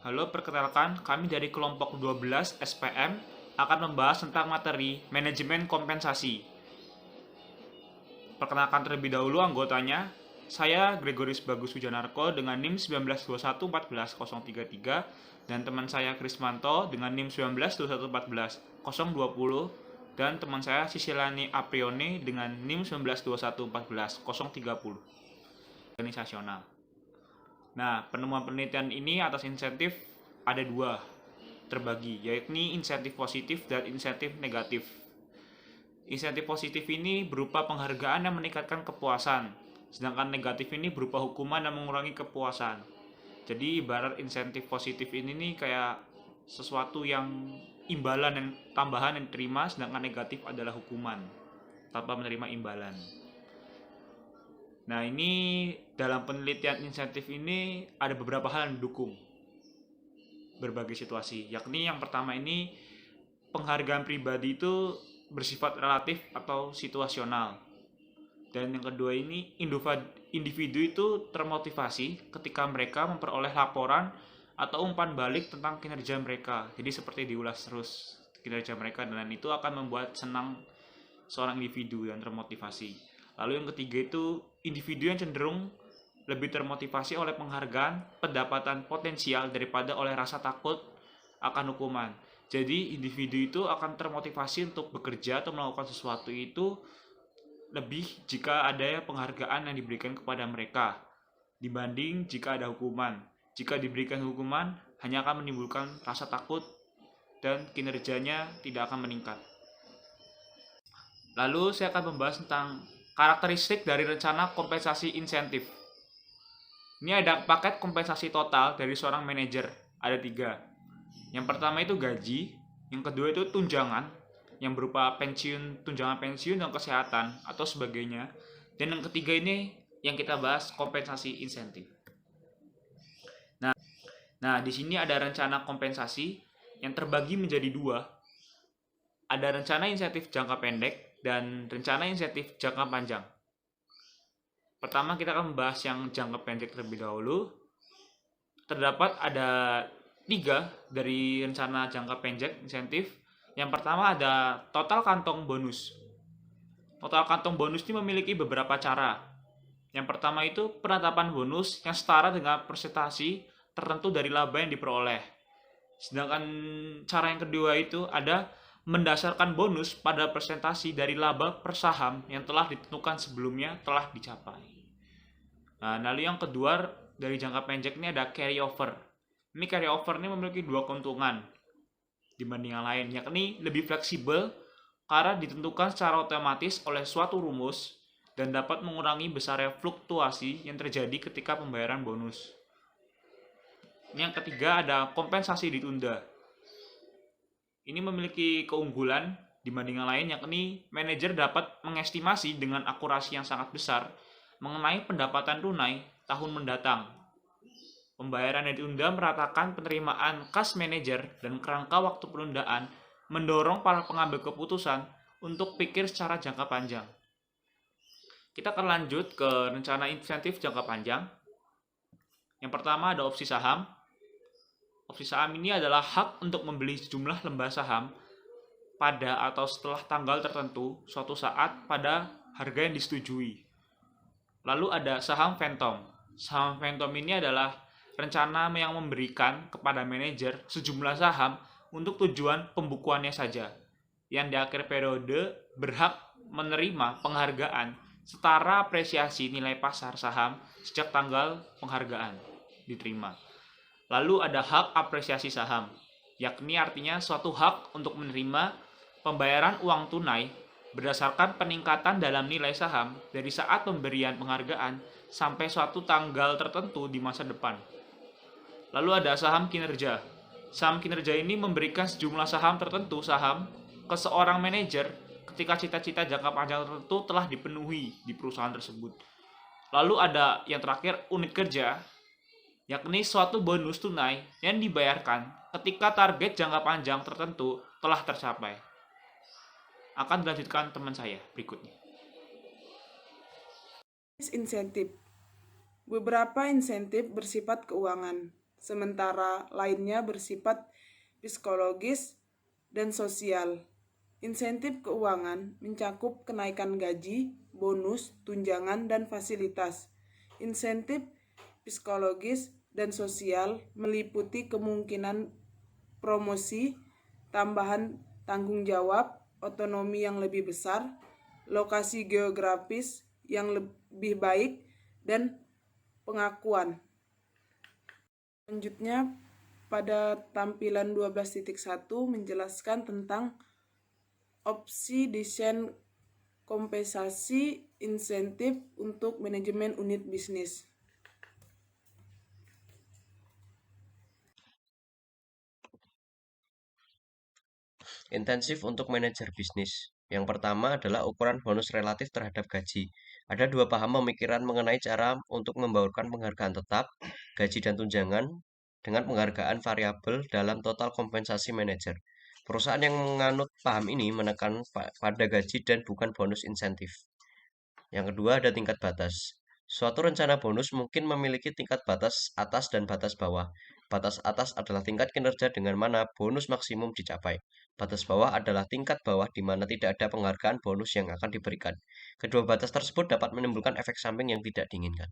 Halo, perkenalkan, kami dari kelompok 12 SPM akan membahas tentang materi manajemen kompensasi. Perkenalkan terlebih dahulu anggotanya, saya Gregorius Bagus Wijanarko dengan NIM 1921141033 dan teman saya Krismanto dengan NIM 1921141020 dan teman saya Sisilani Aprione dengan NIM 1921141030. Organisasional. Nah, penemuan penelitian ini atas insentif ada dua terbagi, yaitu insentif positif dan insentif negatif. Insentif positif ini berupa penghargaan yang meningkatkan kepuasan, sedangkan negatif ini berupa hukuman yang mengurangi kepuasan. Jadi ibarat insentif positif ini nih kayak sesuatu yang imbalan dan tambahan yang diterima, sedangkan negatif adalah hukuman tanpa menerima imbalan. Nah, ini dalam penelitian insentif ini ada beberapa hal yang mendukung berbagai situasi, yakni yang pertama ini penghargaan pribadi itu bersifat relatif atau situasional. Dan yang kedua ini individu itu termotivasi ketika mereka memperoleh laporan atau umpan balik tentang kinerja mereka. Jadi seperti diulas terus kinerja mereka dan itu akan membuat senang seorang individu yang termotivasi. Lalu yang ketiga itu individu yang cenderung lebih termotivasi oleh penghargaan pendapatan potensial daripada oleh rasa takut akan hukuman. Jadi individu itu akan termotivasi untuk bekerja atau melakukan sesuatu itu lebih jika ada penghargaan yang diberikan kepada mereka dibanding jika ada hukuman. Jika diberikan hukuman hanya akan menimbulkan rasa takut dan kinerjanya tidak akan meningkat. Lalu saya akan membahas tentang karakteristik dari rencana kompensasi insentif. Ini ada paket kompensasi total dari seorang manajer, ada 3. Yang pertama itu gaji, yang kedua itu tunjangan, yang berupa pensiun, tunjangan pensiun dan kesehatan atau sebagainya. Dan yang ketiga ini yang kita bahas kompensasi insentif. Nah, di sini ada rencana kompensasi yang terbagi menjadi 2. Ada rencana insentif jangka pendek dan rencana insentif jangka panjang. Pertama kita akan membahas yang jangka pendek terlebih dahulu. Terdapat ada 3 dari rencana jangka pendek insentif. Yang pertama ada total kantong bonus. Total kantong bonus ini memiliki beberapa cara. Yang pertama itu penetapan bonus yang setara dengan persentase tertentu dari laba yang diperoleh. Sedangkan cara yang kedua itu ada mendasarkan bonus pada persentase dari laba per saham yang telah ditentukan sebelumnya telah dicapai. Nah, lalu yang kedua dari jangka pendek ini ada carryover. Ini carryover ini memiliki 2 keuntungan dibanding yang lain, yakni lebih fleksibel karena ditentukan secara otomatis oleh suatu rumus dan dapat mengurangi besarnya fluktuasi yang terjadi ketika pembayaran bonus. Yang ketiga ada kompensasi ditunda. Ini memiliki keunggulan dibanding yang lain, yakni manajer dapat mengestimasi dengan akurasi yang sangat besar mengenai pendapatan tunai tahun mendatang. Pembayaran yang ditunda meratakan penerimaan kas manajer dan kerangka waktu penundaan mendorong para pengambil keputusan untuk pikir secara jangka panjang. Kita akan lanjut ke rencana insentif jangka panjang. Yang pertama ada opsi saham. Opsi saham ini adalah hak untuk membeli sejumlah lembar saham pada atau setelah tanggal tertentu suatu saat pada harga yang disetujui. Lalu ada saham phantom. Saham phantom ini adalah rencana yang memberikan kepada manajer sejumlah saham untuk tujuan pembukuannya saja, yang di akhir periode berhak menerima penghargaan setara apresiasi nilai pasar saham sejak tanggal penghargaan diterima. Lalu ada hak apresiasi saham, yakni artinya suatu hak untuk menerima pembayaran uang tunai berdasarkan peningkatan dalam nilai saham dari saat pemberian penghargaan sampai suatu tanggal tertentu di masa depan. Lalu ada saham kinerja. Saham kinerja ini memberikan sejumlah saham tertentu saham ke seorang manajer ketika cita-cita jangka panjang tertentu telah dipenuhi di perusahaan tersebut. Lalu ada yang terakhir unit kerja, yakni suatu bonus tunai yang dibayarkan ketika target jangka panjang tertentu telah tercapai. Akan dilanjutkan teman saya berikutnya. Insentif. Beberapa insentif bersifat keuangan, sementara lainnya bersifat psikologis dan sosial. Insentif keuangan mencakup kenaikan gaji, bonus, tunjangan, dan fasilitas. Insentif psikologis dan sosial meliputi kemungkinan promosi, tambahan tanggung jawab, otonomi yang lebih besar, lokasi geografis yang lebih baik, dan pengakuan. Selanjutnya, pada tampilan 12.1 menjelaskan tentang opsi desain kompensasi insentif untuk manajemen unit bisnis. Intensif untuk manajer bisnis. Yang pertama adalah ukuran bonus relatif terhadap gaji. Ada dua paham pemikiran mengenai cara untuk membaurkan penghargaan tetap, gaji dan tunjangan dengan penghargaan variabel dalam total kompensasi manajer. Perusahaan yang menganut paham ini menekan pada gaji dan bukan bonus insentif. Yang kedua ada tingkat batas. Suatu rencana bonus mungkin memiliki tingkat batas atas dan batas bawah. Batas atas adalah tingkat kinerja dengan mana bonus maksimum dicapai. Batas bawah adalah tingkat bawah di mana tidak ada penghargaan bonus yang akan diberikan. Kedua batas tersebut dapat menimbulkan efek samping yang tidak diinginkan.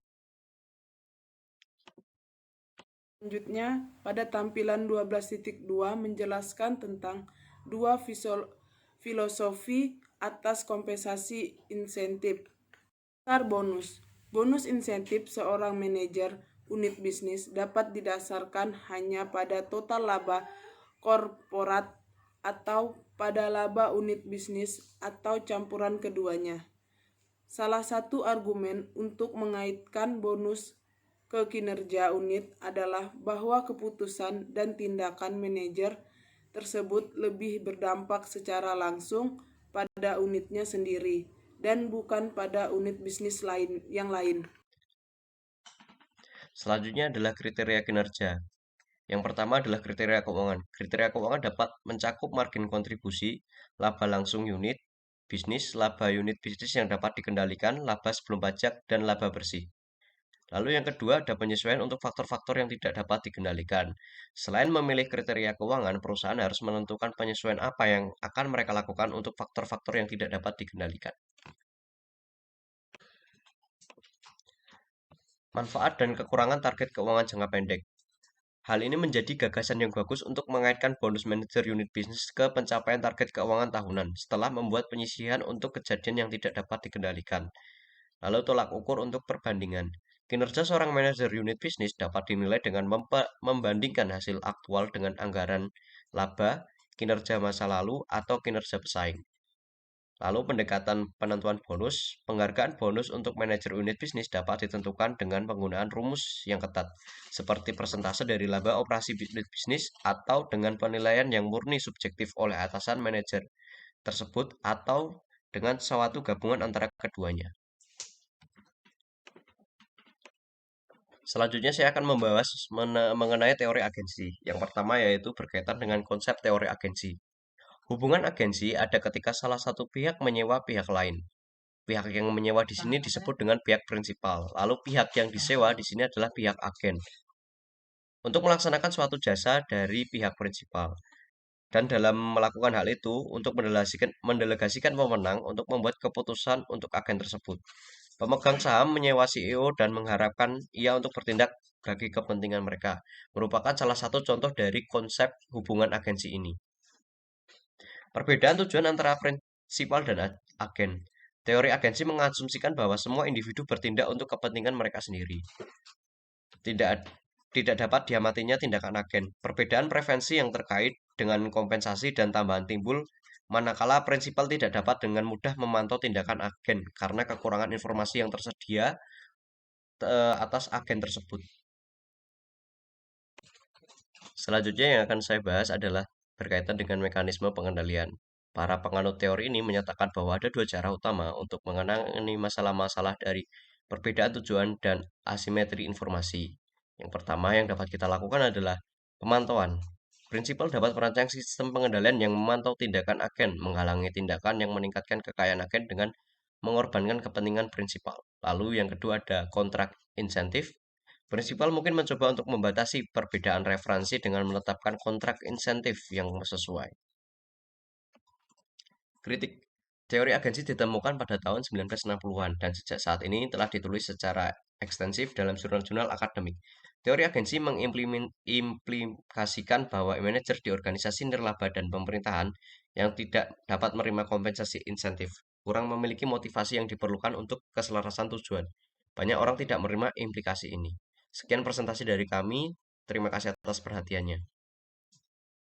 Selanjutnya, pada tampilan 12.2 menjelaskan tentang dua filosofi atas kompensasi insentif. Dasar bonus. Bonus insentif seorang manajer unit bisnis dapat didasarkan hanya pada total laba korporat atau pada laba unit bisnis atau campuran keduanya. Salah satu argumen untuk mengaitkan bonus ke kinerja unit adalah bahwa keputusan dan tindakan manajer tersebut lebih berdampak secara langsung pada unitnya sendiri dan bukan pada unit bisnis yang lain. Selanjutnya adalah kriteria kinerja. Yang pertama adalah kriteria keuangan. Kriteria keuangan dapat mencakup margin kontribusi, laba langsung unit bisnis, laba unit bisnis yang dapat dikendalikan, laba sebelum pajak, dan laba bersih. Lalu yang kedua ada penyesuaian untuk faktor-faktor yang tidak dapat dikendalikan. Selain memilih kriteria keuangan, perusahaan harus menentukan penyesuaian apa yang akan mereka lakukan untuk faktor-faktor yang tidak dapat dikendalikan. Manfaat dan kekurangan target keuangan jangka pendek. Hal ini menjadi gagasan yang bagus untuk mengaitkan bonus manajer unit bisnis ke pencapaian target keuangan tahunan setelah membuat penyisihan untuk kejadian yang tidak dapat dikendalikan. Lalu tolak ukur untuk perbandingan. Kinerja seorang manajer unit bisnis dapat dinilai dengan membandingkan hasil aktual dengan anggaran laba, kinerja masa lalu, atau kinerja pesaing. Lalu pendekatan penentuan bonus, penghargaan bonus untuk manajer unit bisnis dapat ditentukan dengan penggunaan rumus yang ketat, seperti persentase dari laba operasi unit bisnis atau dengan penilaian yang murni subjektif oleh atasan manajer tersebut atau dengan suatu gabungan antara keduanya. Selanjutnya saya akan membahas mengenai teori agensi. Yang pertama yaitu berkaitan dengan konsep teori agensi. Hubungan agensi ada ketika salah satu pihak menyewa pihak lain. Pihak yang menyewa di sini disebut dengan pihak prinsipal. Lalu pihak yang disewa di sini adalah pihak agen. Untuk melaksanakan suatu jasa dari pihak prinsipal. Dan dalam melakukan hal itu, untuk mendelegasikan pemenang untuk membuat keputusan untuk agen tersebut. Pemegang saham menyewa CEO dan mengharapkan ia untuk bertindak bagi kepentingan mereka. Merupakan salah satu contoh dari konsep hubungan agensi ini. Perbedaan tujuan antara prinsipal dan agen. Teori agensi mengasumsikan bahwa semua individu bertindak untuk kepentingan mereka sendiri. Tidak tidak dapat diamatinya tindakan agen. Perbedaan preferensi yang terkait dengan kompensasi dan tambahan timbul manakala prinsipal tidak dapat dengan mudah memantau tindakan agen karena kekurangan informasi yang tersedia atas agen tersebut. Selanjutnya yang akan saya bahas adalah berkaitan dengan mekanisme pengendalian. Para penganut teori ini menyatakan bahwa ada dua cara utama untuk mengenali masalah-masalah dari perbedaan tujuan dan asimetri informasi. Yang pertama yang dapat kita lakukan adalah pemantauan. Prinsipal dapat merancang sistem pengendalian yang memantau tindakan agen, menghalangi tindakan yang meningkatkan kekayaan agen dengan mengorbankan kepentingan prinsipal. Lalu yang kedua ada kontrak insentif. Prinsipal mungkin mencoba untuk membatasi perbedaan referensi dengan menetapkan kontrak insentif yang sesuai. Kritik. Teori agensi ditemukan pada tahun 1960-an dan sejak saat ini telah ditulis secara ekstensif dalam jurnal-jurnal akademik. Teori agensi mengimplikasikan bahwa manajer di organisasi nirlaba dan pemerintahan yang tidak dapat menerima kompensasi insentif kurang memiliki motivasi yang diperlukan untuk keselarasan tujuan. Banyak orang tidak menerima implikasi ini. Sekian presentasi dari kami. Terima kasih atas perhatiannya.